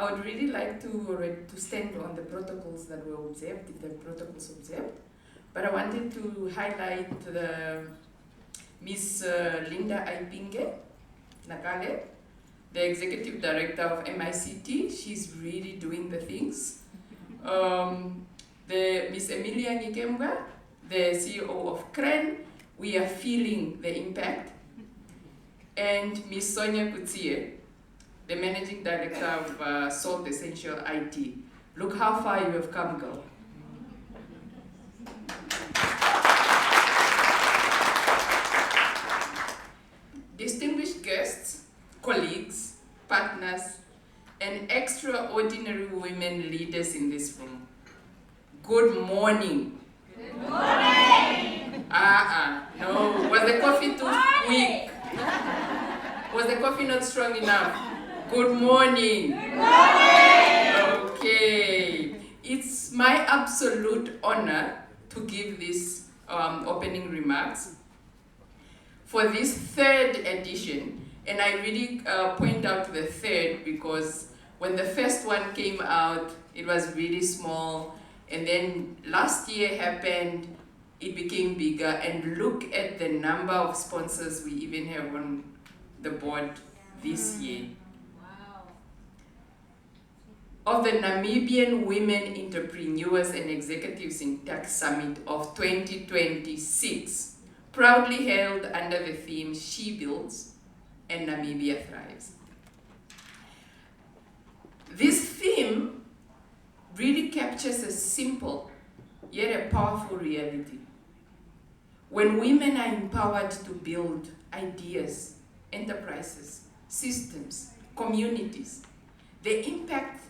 I would really like to stand on the protocols that were observed, if the protocols observed. But I wanted to highlight the Miss Linda Aipinge Nakale, the Executive Director of MICT. She's really doing the things. The Miss Emilia Nikemba, the CEO of CREN, we are feeling the impact. And Miss Sonia Kutsie, the Managing Director of Salt Essential IT. Look how far you have come, girl. Distinguished guests, colleagues, partners, and extraordinary women leaders in this room. Good morning. Good morning. No. Was the coffee too weak? Was the coffee not strong enough? Good morning. Good morning. Okay. It's my absolute honor to give these opening remarks for this third edition. And I really point out the third because when the first one came out, it was really small. And then last year happened, it became bigger. And look at the number of sponsors we even have on the board this year. Wow. Of the Namibian Women Entrepreneurs and Executives in Tech Summit of 2026, proudly held under the theme She Builds and Namibia Thrives. This theme really captures a simple yet a powerful reality. When women are empowered to build ideas, enterprises, systems, communities, the impact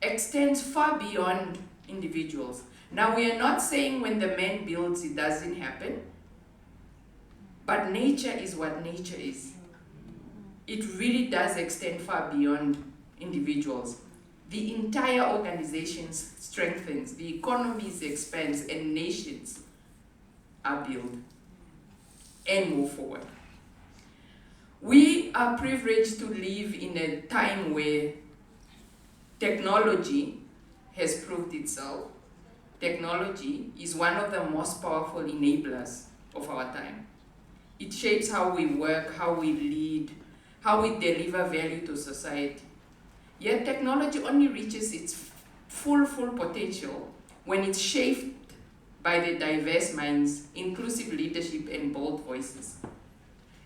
extends far beyond individuals. Now, we are not saying when the man builds, it doesn't happen, but nature is what nature is. It really does extend far beyond individuals. The entire organization strengthens, the economies expands, and nations are built and move forward. We are privileged to live in a time where technology has proved itself. Technology is one of the most powerful enablers of our time. It shapes how we work, how we lead, how we deliver value to society. Yet technology only reaches its full potential when it's shaped by the diverse minds, inclusive leadership, and bold voices.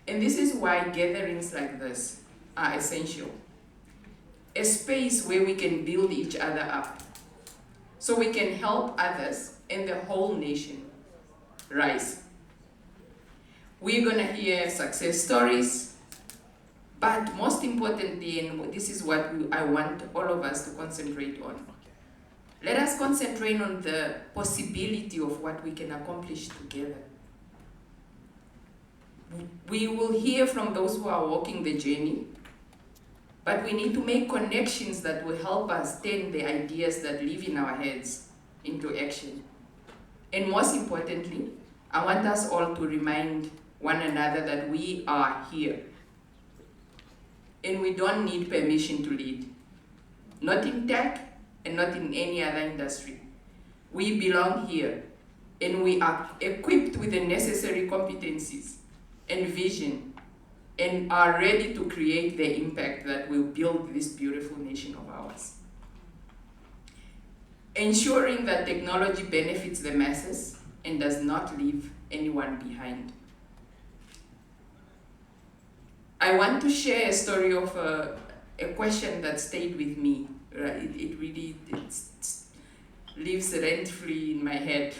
And this is why gatherings like this are essential. A space where we can build each other up, so we can help others and the whole nation rise. We're gonna hear success stories, but most importantly, and this is what I want all of us to concentrate on, let us concentrate on the possibility of what we can accomplish together. We will hear from those who are walking the journey, but we need to make connections that will help us turn the ideas that live in our heads into action. And most importantly, I want us all to remind one another that we are here. And we don't need permission to lead. Not in tech and not in any other industry. We belong here, and we are equipped with the necessary competencies and vision, and are ready to create the impact that will build this beautiful nation of ours. Ensuring that technology benefits the masses and does not leave anyone behind. I want to share a story of a question that stayed with me. It really lives rent-free in my head.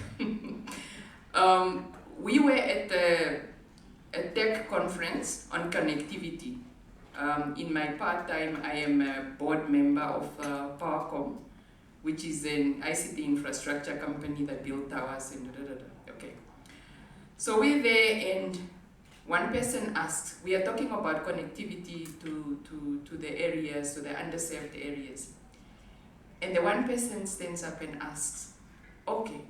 We were at a tech conference on connectivity. In my part-time, I am a board member of Powercom, which is an ICT infrastructure company that built towers and Okay. So we're there, and one person asks, we are talking about connectivity to the areas, to the underserved areas. And the one person stands up and asks, okay,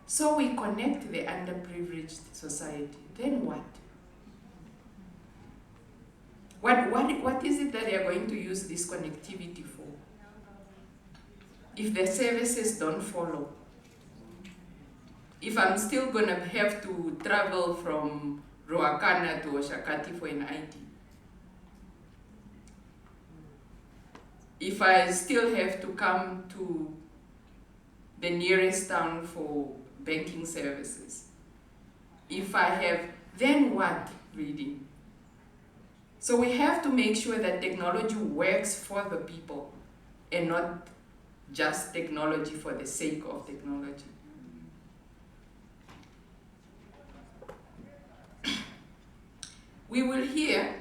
so we connect the underprivileged society, then what? What is it that they are going to use this connectivity for? if the services don't follow, if I'm still gonna have to travel from Ruakana to Oshakati for an ID, if I still have to come to the nearest town for banking services, if I have, then what, really? So we have to make sure that technology works for the people and not just technology for the sake of technology. We will hear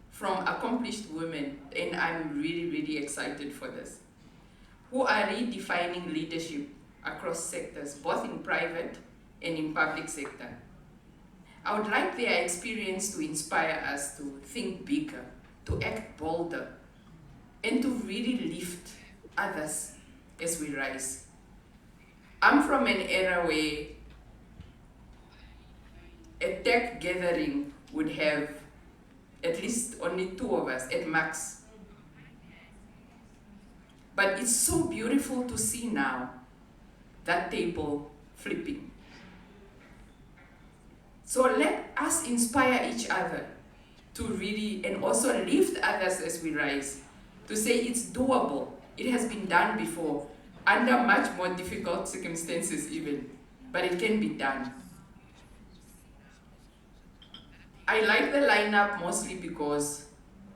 from accomplished women, and I'm really, really excited for this, who are redefining leadership across sectors, both in private and in public sector. I would like their experience to inspire us to think bigger, to act bolder, and to really lift others as we rise. I'm from an era where a tech gathering would have at least only 2 of us at max. But it's so beautiful to see now that table flipping. So let us inspire each other to really, and also lift others as we rise, to say it's doable. It has been done before, under much more difficult circumstances even, but it can be done. I like the lineup mostly because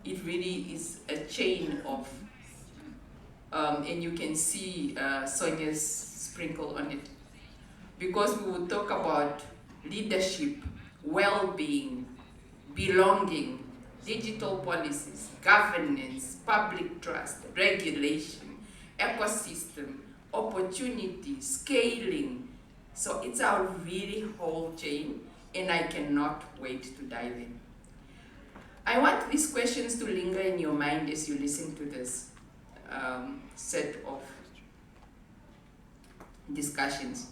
it really is a chain of, and you can see Sonia's sprinkle on it. Because we will talk about leadership, well-being, belonging, digital policies, governance, public trust, regulation, ecosystem, opportunity, scaling. So it's a really whole chain, and I cannot wait to dive in. I want these questions to linger in your mind as you listen to this set of discussions.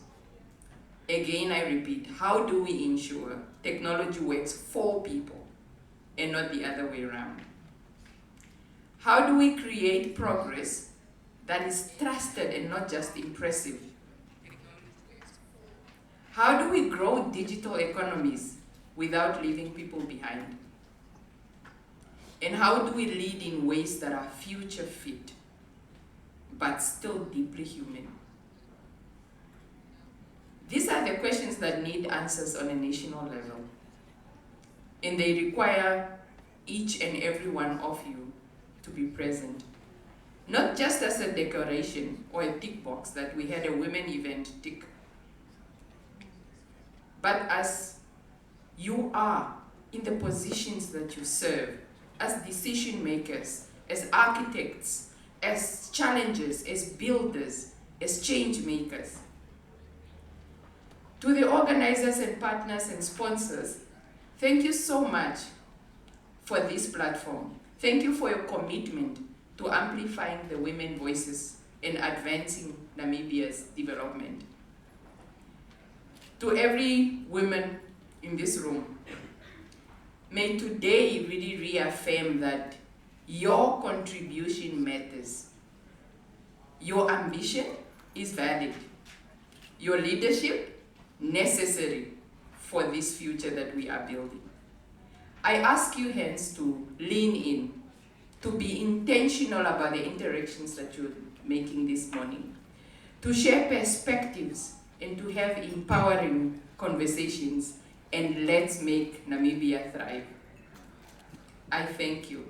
Again, I repeat, how do we ensure technology works for people and not the other way around? How do we create progress that is trusted and not just impressive? How do we grow digital economies without leaving people behind? And how do we lead in ways that are future fit, but still deeply human? These are the questions that need answers on a national level. And they require each and every one of you to be present. Not just as a decoration or a tick box that we had a women event tick, but as you are in the positions that you serve, as decision makers, as architects, as challengers, as builders, as change makers. To the organizers and partners and sponsors, thank you so much for this platform. Thank you for your commitment to amplifying the women voices and advancing Namibia's development. To every woman in this room, may today really reaffirm that your contribution matters. Your ambition is valid. Your leadership, necessary for this future that we are building. I ask you hence to lean in, to be intentional about the interactions that you're making this morning, to share perspectives and to have empowering conversations, and let's make Namibia thrive. I thank you.